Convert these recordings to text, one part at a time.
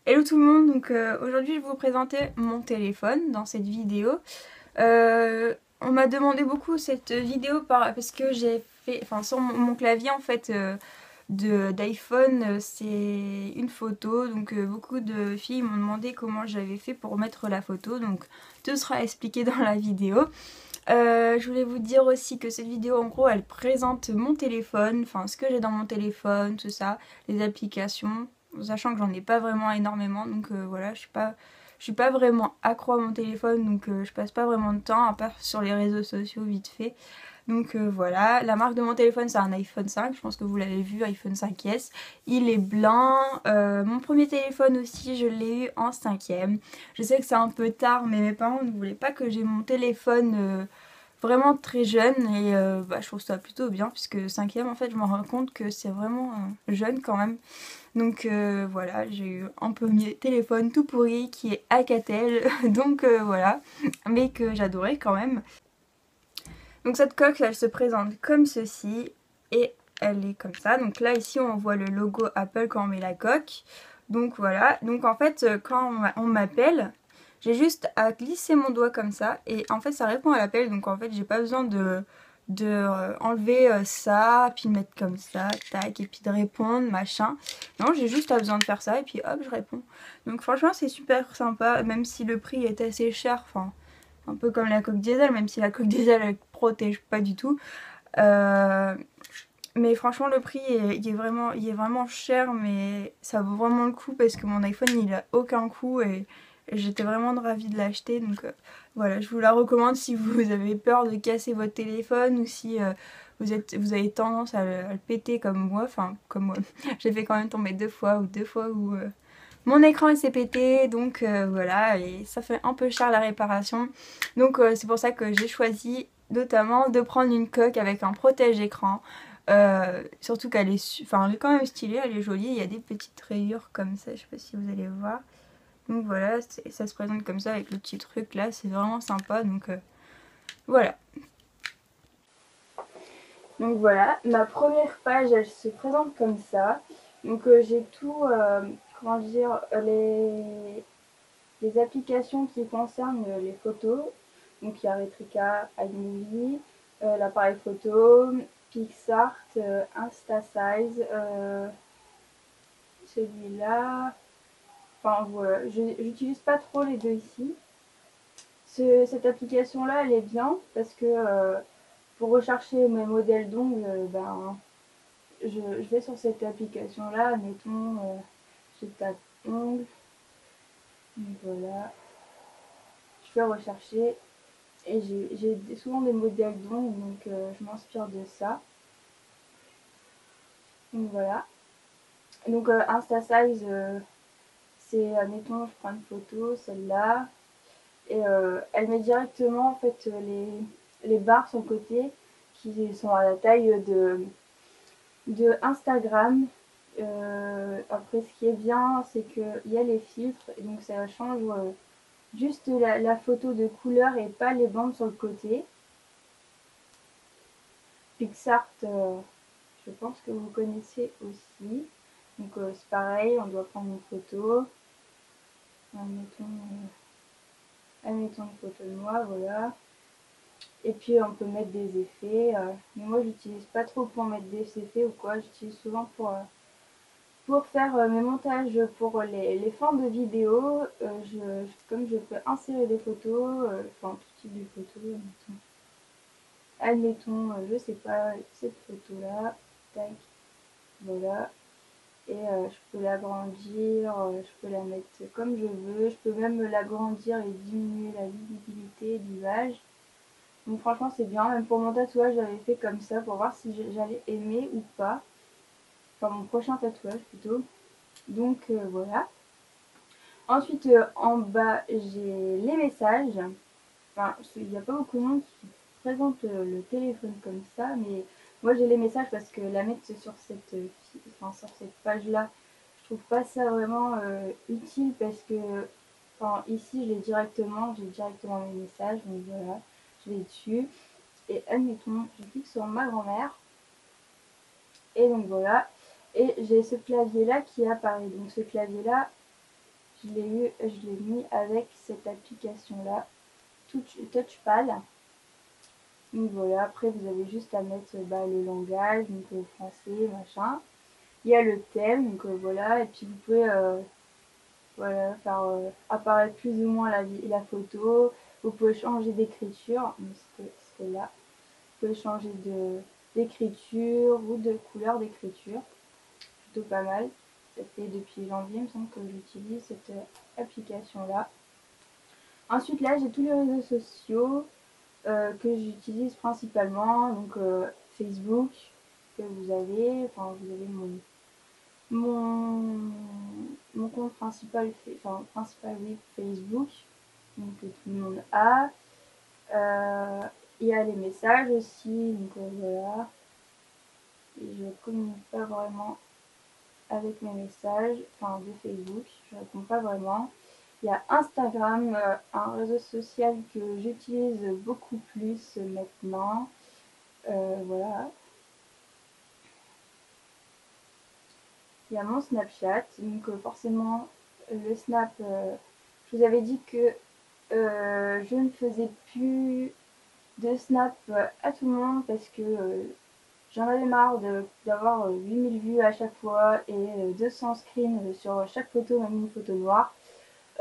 Hello tout le monde, donc aujourd'hui je vais vous présenter mon téléphone dans cette vidéo. On m'a demandé beaucoup cette vidéo parce que j'ai fait, enfin sur mon clavier en fait d'iPhone, c'est une photo, donc beaucoup de filles m'ont demandé comment j'avais fait pour mettre la photo, donc tout sera expliqué dans la vidéo. Je voulais vous dire aussi que cette vidéo en gros elle présente mon téléphone, enfin ce que j'ai dans mon téléphone, tout ça, les applications, sachant que j'en ai pas vraiment énormément, donc voilà, je suis pas vraiment accro à mon téléphone, donc je passe pas vraiment de temps à part sur les réseaux sociaux vite fait. Donc voilà, la marque de mon téléphone c'est un iPhone 5, je pense que vous l'avez vu, iPhone 5S. Il est blanc, mon premier téléphone aussi je l'ai eu en 5ème. Je sais que c'est un peu tard mais mes parents ne voulaient pas que j'ai mon téléphone vraiment très jeune et je trouve ça plutôt bien puisque 5ème en fait je me rends compte que c'est vraiment jeune quand même. Donc voilà, j'ai eu un premier téléphone tout pourri qui est Alcatel, donc voilà, mais que j'adorais quand même. Donc cette coque, elle se présente comme ceci et elle est comme ça. Donc là ici on voit le logo Apple quand on met la coque. Donc voilà, donc en fait quand on m'appelle, j'ai juste à glisser mon doigt comme ça et en fait ça répond à l'appel. Donc en fait j'ai pas besoin de enlever ça, puis mettre comme ça, tac, et puis de répondre, machin. Non, j'ai juste besoin de faire ça et puis hop, je réponds. Donc franchement c'est super sympa, même si le prix est assez cher, enfin un peu comme la coque diesel, même si la coque diesel elle protège pas du tout. Euh, mais franchement le prix il est vraiment cher, mais ça vaut vraiment le coup parce que mon iPhone il a aucun coût et j'étais vraiment ravie de l'acheter. Donc voilà, je vous la recommande si vous avez peur de casser votre téléphone ou si vous avez tendance à le péter comme moi, enfin comme moi. J'ai fait quand même tomber deux fois où mon écran il s'est pété, donc voilà, et ça fait un peu cher la réparation. Donc c'est pour ça que j'ai choisi notamment de prendre une coque avec un protège-écran. Surtout qu'elle est, enfin, elle est quand même stylée, elle est jolie, il y a des petites rayures comme ça, je sais pas si vous allez voir. Donc voilà, ça se présente comme ça avec le petit truc là, c'est vraiment sympa, donc voilà. Donc voilà, ma première page elle se présente comme ça. Donc j'ai tout, comment dire, les applications qui concernent les photos. Donc il y a Retrica, iMovie, l'appareil photo, PixArt, InstaSize, celui-là. Enfin voilà, j'utilise pas trop les deux ici. Cette application là elle est bien parce que pour rechercher mes modèles d'ongles, je vais sur cette application là, mettons, je tape ongles, voilà, je fais rechercher. Et j'ai souvent des modèles d'ongles, donc je m'inspire de ça. Donc voilà. Donc InstaSize, c'est, admettons, je prends une photo, celle-là, et elle met directement en fait les barres sur le côté qui sont à la taille de Instagram. Après, ce qui est bien, c'est qu'il y a les filtres, et donc ça change juste la photo de couleur et pas les bandes sur le côté. PixArt, je pense que vous connaissez aussi. Donc c'est pareil, on doit prendre une photo. Admettons une photo de moi, voilà. Et puis on peut mettre des effets. Mais moi j'utilise pas trop pour mettre des effets ou quoi. J'utilise souvent pour faire mes montages pour les fins de vidéo. Comme je peux insérer des photos, enfin tout type de photos. Admettons, je sais pas, cette photo là. Tac, voilà. Et je peux l'agrandir, je peux la mettre comme je veux, je peux même l'agrandir et diminuer la visibilité de l'image. Donc franchement c'est bien, même pour mon tatouage j'avais fait comme ça pour voir si j'allais aimer ou pas. Enfin mon prochain tatouage plutôt. Donc voilà. Ensuite en bas j'ai les messages. Enfin il n'y a pas beaucoup de monde qui présente le téléphone comme ça, mais moi j'ai les messages parce que la mettre sur sur cette page là, je trouve pas ça vraiment utile parce que enfin, ici j'ai directement mes messages, donc voilà, je vais dessus et admettons je clique sur ma grand-mère et donc voilà, et j'ai ce clavier là qui apparaît. Donc ce clavier là je l'ai mis avec cette application là, Touchpad. Donc voilà, après vous avez juste à mettre le langage, donc français, machin. Il y a le thème, donc voilà, et puis vous pouvez voilà, faire apparaître plus ou moins la photo. Vous pouvez changer d'écriture, c'était là. Vous pouvez changer d'écriture ou de couleur d'écriture. Plutôt pas mal. Ça fait depuis janvier, il me semble que j'utilise cette application-là. Ensuite, là, j'ai tous les réseaux sociaux que j'utilise principalement. Donc, Facebook, que vous avez. Enfin, vous avez mon, mon compte principal, principal, oui, Facebook. Donc, que tout le monde a. Il y a les messages aussi. Donc, voilà. Et je communique pas vraiment avec mes messages, enfin de Facebook, je réponds pas vraiment. Il y a Instagram, un réseau social que j'utilise beaucoup plus maintenant. Voilà. Il y a mon Snapchat, donc forcément le Snap, je vous avais dit que je ne faisais plus de Snap à tout le monde parce que j'en avais marre d'avoir 8000 vues à chaque fois et 200 screens sur chaque photo, même une photo noire.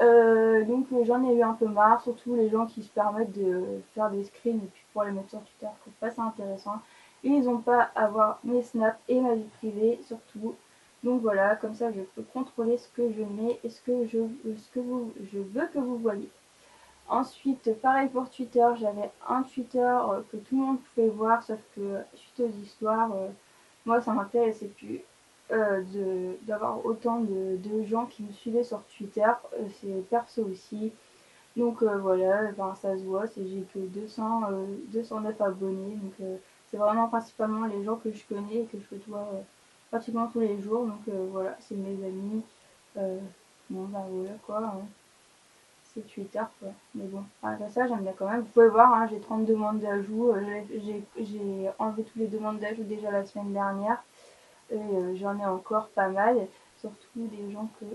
Donc j'en ai eu un peu marre, surtout les gens qui se permettent de faire des screens et puis pour les mettre sur Twitter, je trouve pas ça intéressant. Et ils n'ont pas à voir mes snaps et ma vie privée surtout. Donc voilà, comme ça je peux contrôler ce que je mets et je veux que vous voyez. Ensuite, pareil pour Twitter, j'avais un Twitter que tout le monde pouvait voir, sauf que suite aux histoires, moi ça m'intéressait plus d'avoir autant de gens qui me suivaient sur Twitter, c'est perso aussi. Donc voilà, ben, ça se voit, j'ai que 209 abonnés, donc c'est vraiment principalement les gens que je connais et que je côtoie pratiquement tous les jours, donc voilà, c'est mes amis. Bon ben voilà quoi, hein. C'est Twitter quoi. Mais bon, après ça j'aime bien quand même. Vous pouvez voir, hein, j'ai 30 demandes d'ajout. J'ai enlevé toutes les demandes d'ajout déjà la semaine dernière. Et j'en ai encore pas mal. Surtout des gens que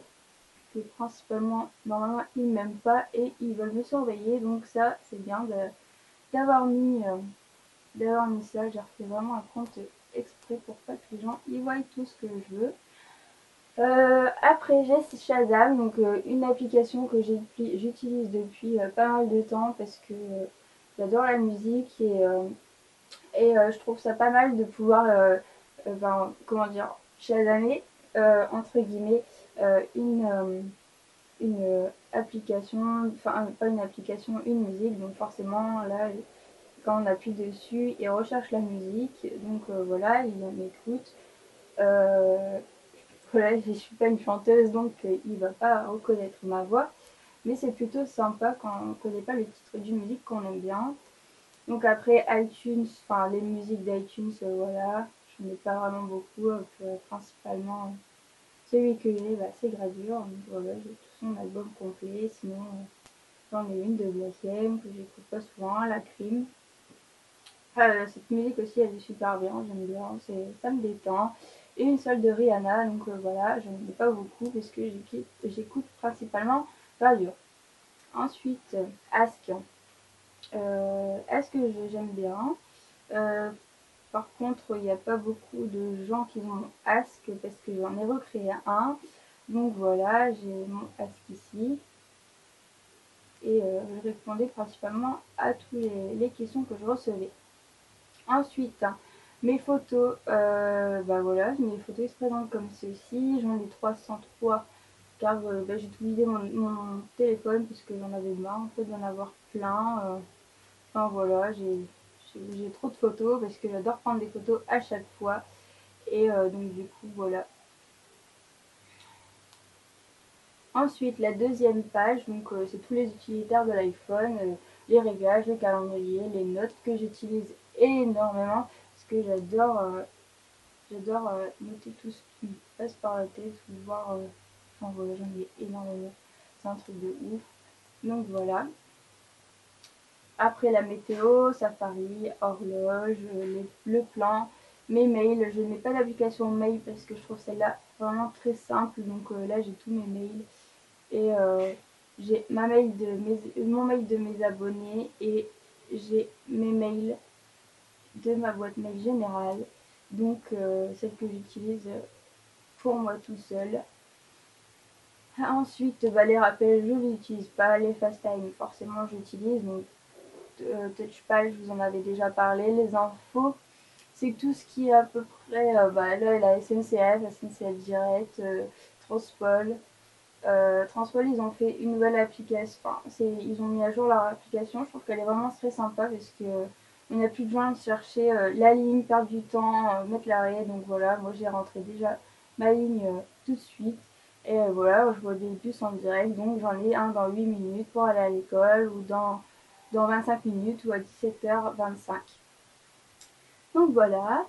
principalement, normalement, ils m'aiment pas et ils veulent me surveiller. Donc ça, c'est bien d'avoir mis ça. J'ai refait vraiment un compte exprès pour pas que les gens y voient tout ce que je veux. Après j'ai Shazam, donc une application que j'utilise depuis pas mal de temps parce que j'adore la musique et je trouve ça pas mal de pouvoir, comment dire, Shazamer, entre guillemets, une application, enfin pas une application, une musique, donc forcément là quand on appuie dessus il recherche la musique, donc voilà, il m'écoute. Voilà, je suis pas une chanteuse donc il va pas reconnaître ma voix, mais c'est plutôt sympa quand on connaît pas le titre d'une musique qu'on aime bien. Donc après iTunes, enfin les musiques d'iTunes, voilà, je n'en ai pas vraiment beaucoup, principalement celui que j'ai, c'est Gradure, donc voilà, j'ai tout son album complet, sinon j'en ai une de Black M que j'écoute pas souvent, La Crime. Cette musique aussi elle est super bien, j'aime bien, ça me détend. Et une seule de Rihanna, donc voilà, je n'en ai pas beaucoup parce que j'écoute principalement Radio. Ensuite, Ask. Ask que j'aime bien. Euh, Par contre, il n'y a pas beaucoup de gens qui ont Ask parce que j'en ai recréé un. Donc voilà, j'ai mon Ask ici. Et je répondais principalement à toutes les questions que je recevais. Ensuite, mes photos, voilà, mes photos se présentent comme ceci. J'en ai 303 car j'ai tout vidé mon téléphone parce que j'en avais marre en fait d'en avoir plein. Enfin voilà, j'ai trop de photos parce que j'adore prendre des photos à chaque fois. Et donc du coup voilà. Ensuite la deuxième page, donc c'est tous les utilitaires de l'iPhone, les réglages, le calendrier, les notes que j'utilise énormément parce que j'adore noter tout ce qui me passe par la tête ou voir. Enfin voilà, j'en ai énormément. C'est un truc de ouf. Donc voilà. Après la météo, Safari, horloge, le plan, mes mails. Je n'ai pas d'application mail parce que je trouve celle-là vraiment très simple. Donc là, j'ai tous mes mails. Et j'ai mon mail de mes abonnés et j'ai mes mails de ma boîte mail générale, donc celle que j'utilise pour moi tout seul. Ensuite, bah, les rappels, je ne les utilise pas. Les FaceTime, forcément, j'utilise. Donc, Touchpal, je vous en avais déjà parlé. Les infos, c'est tout ce qui est à peu près. Bah, là, la SNCF, SNCF Direct, Transpol. Transpol, ils ont fait une nouvelle application. Enfin, ils ont mis à jour leur application. Je trouve qu'elle est vraiment très sympa parce que on n'a plus besoin de chercher la ligne, perdre du temps, mettre l'arrêt. Donc voilà, moi j'ai rentré déjà ma ligne tout de suite. Et voilà, je vois des bus en direct. Donc j'en ai un dans 8 minutes pour aller à l'école ou dans 25 minutes ou à 17h25. Donc voilà.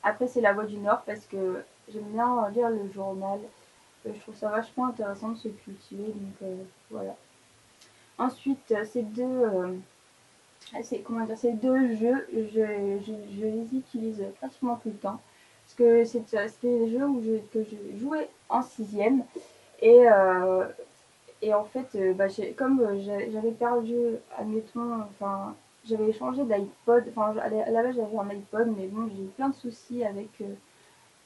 Après, c'est la Voix du Nord parce que j'aime bien lire le journal. Je trouve ça vachement intéressant de se cultiver, donc voilà. Ensuite, ces deux jeux, je les utilise pratiquement tout le temps. Parce que c'était des jeux que je jouais en sixième. Et, et en fait, bah, comme j'avais perdu, admettons, enfin, j'avais changé d'iPod. Enfin, à la base, j'avais un iPod, mais bon, j'ai eu plein de soucis avec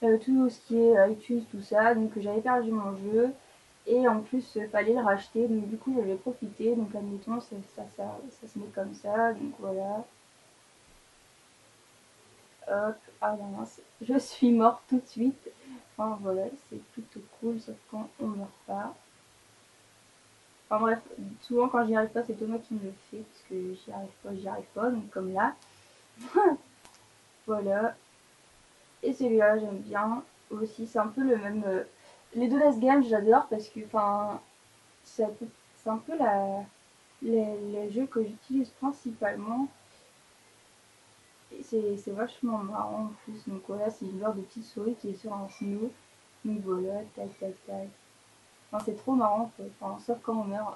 tout ce qui est iTunes, tout ça. Donc j'avais perdu mon jeu. Et en plus, il fallait le racheter. Donc du coup, j'avais profité. Donc admettons, ça se met comme ça. Donc voilà. Hop. Ah non, mince. Je suis morte tout de suite. Enfin voilà, c'est plutôt cool, sauf quand on meurt pas. Enfin bref, souvent quand j'y arrive pas, c'est Thomas qui me le fait. Parce que j'y arrive pas. Donc comme là. Voilà. Et celui-là, j'aime bien aussi. C'est un peu le même. Les deux Last Game, j'adore parce que, enfin, c'est un peu les jeux que j'utilise principalement. Et c'est vachement marrant en plus. Donc voilà, c'est une genre de petite souris qui est sur un snow. Donc voilà, tac tac tac. Enfin, c'est trop marrant, quoi. Enfin, sauf quand on meurt.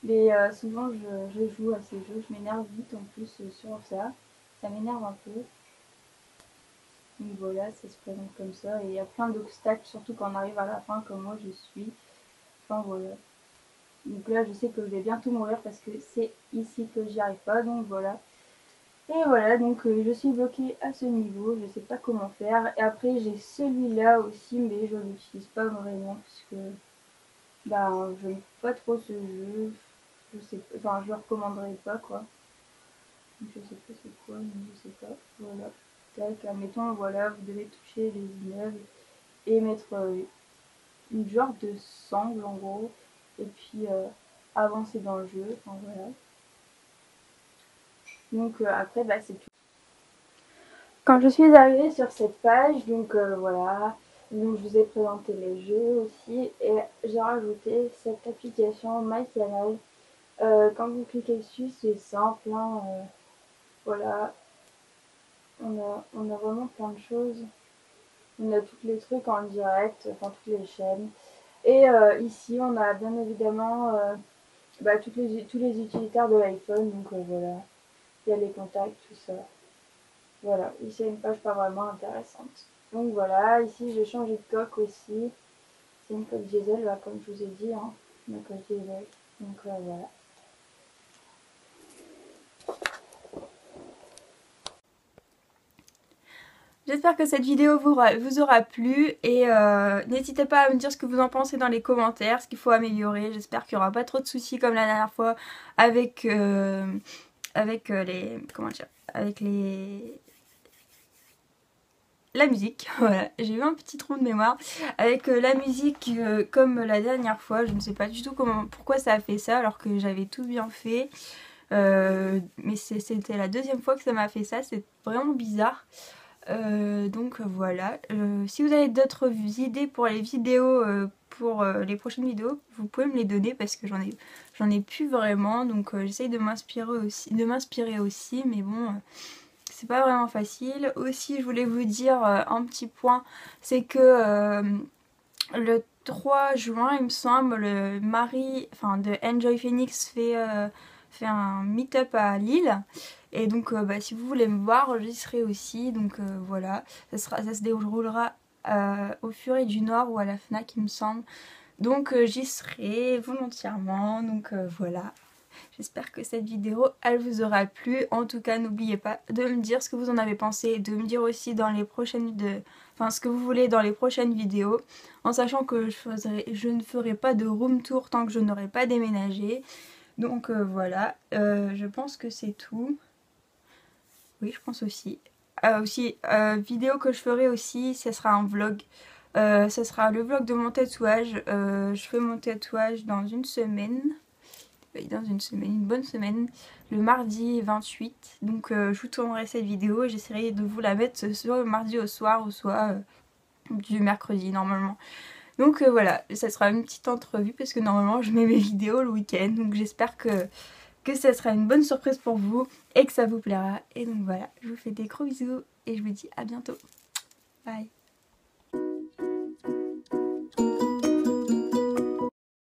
Mais souvent, je joue à ces jeux. Je m'énerve vite en plus sur ça. Ça m'énerve un peu. Donc voilà, ça se présente comme ça. Et il y a plein d'obstacles, surtout quand on arrive à la fin, comme moi je suis. Enfin voilà. Donc là, je sais que je vais bientôt mourir parce que c'est ici que j'y arrive pas. Donc voilà. Et voilà, donc je suis bloquée à ce niveau. Je sais pas comment faire. Et après, j'ai celui-là aussi, mais je l'utilise pas vraiment puisque ben, je n'aime pas trop ce jeu. Je sais pas, enfin, je le recommanderais pas quoi. Donc, je sais pas c'est quoi, mais je sais pas. Voilà. Tac, admettons, voilà, vous devez toucher les immeubles et mettre une genre de sangle en gros. Et puis avancer dans le jeu. Enfin voilà. Donc après, bah, c'est tout. Quand je suis arrivée sur cette page, donc voilà, donc je vous ai présenté les jeux aussi et j'ai rajouté cette application MyCanal. Quand vous cliquez dessus, c'est simple, hein, voilà, on a vraiment plein de choses. On a tous les trucs en direct, enfin toutes les chaînes. Et ici, on a bien évidemment bah, tous les utilitaires de l'iPhone, donc voilà, il y a les contacts, tout ça. Voilà, ici une page pas vraiment intéressante. Donc voilà, ici j'ai changé de coque aussi. C'est une coque diesel, là, comme je vous ai dit, hein, une coque diesel. Donc voilà. J'espère que cette vidéo vous aura plu et n'hésitez pas à me dire ce que vous en pensez dans les commentaires, ce qu'il faut améliorer. J'espère qu'il n'y aura pas trop de soucis comme la dernière fois avec, les... comment dire, avec les... la musique. Voilà, j'ai eu un petit trou de mémoire avec la musique comme la dernière fois. Je ne sais pas du tout pourquoi ça a fait ça alors que j'avais tout bien fait. Mais c'était la deuxième fois que ça m'a fait ça, c'est vraiment bizarre. Donc voilà, si vous avez d'autres idées pour les vidéos, pour les prochaines vidéos, vous pouvez me les donner parce que j'en ai plus vraiment, donc j'essaye de m'inspirer aussi, mais bon, c'est pas vraiment facile. Aussi, je voulais vous dire un petit point, c'est que le 3 juin, il me semble, le mari de Enjoy Phoenix fait un meet-up à Lille. Et donc, bah, si vous voulez me voir, j'y serai aussi. Donc voilà, ça se déroulera au Furet du Nord ou à la Fnac il me semble. Donc j'y serai volontairement, donc voilà. J'espère que cette vidéo elle vous aura plu. En tout cas n'oubliez pas de me dire ce que vous en avez pensé, de me dire aussi dans les prochaines ce que vous voulez dans les prochaines vidéos, en sachant que je ne ferai pas de room tour tant que je n'aurai pas déménagé. Donc voilà, je pense que c'est tout. Oui, je pense aussi. Vidéo que je ferai aussi, ce sera un vlog. Ce sera le vlog de mon tatouage. Je fais mon tatouage dans une semaine. Oui, dans une semaine, une bonne semaine. Le mardi 28. Donc je vous tournerai cette vidéo et j'essaierai de vous la mettre soit le mardi au soir ou soit du mercredi normalement. Donc voilà, ça sera une petite entrevue parce que normalement je mets mes vidéos le week-end. Donc j'espère que ça sera une bonne surprise pour vous et que ça vous plaira. Et donc voilà, je vous fais des gros bisous et je vous dis à bientôt. Bye.